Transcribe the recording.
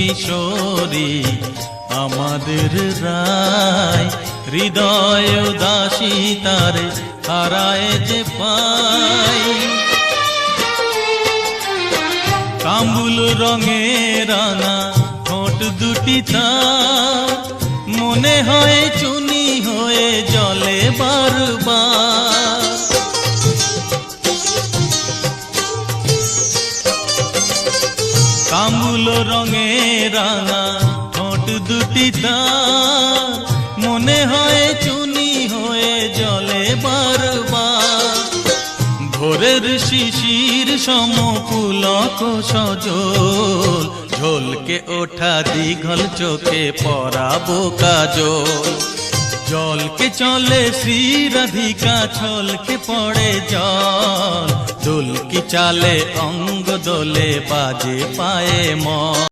কিশোরী আমাদের রায়, হৃদয় উদাসী তারে হারায় যে পাই। কাম্বুল রঙে রাঙা ঠোঁট দুটি তার, মনে হয় চুনি হয়ে জলে বারবার। কাম্বুল রঙে রাঙা ঠোঁট দুটি তার, মনে হয় চুনি হয়ে জলে বারবার। ভোরের শিশির সমপুলক সজল, ঝলকে ওঠা দীঘল চোখে পরাবো কাজল। জলকে চলে শ্রীরাধিকা, ছলকে পড়ে জল, দোলকি চালে অঙ্গ দোলে, বাজে পায়ে মন।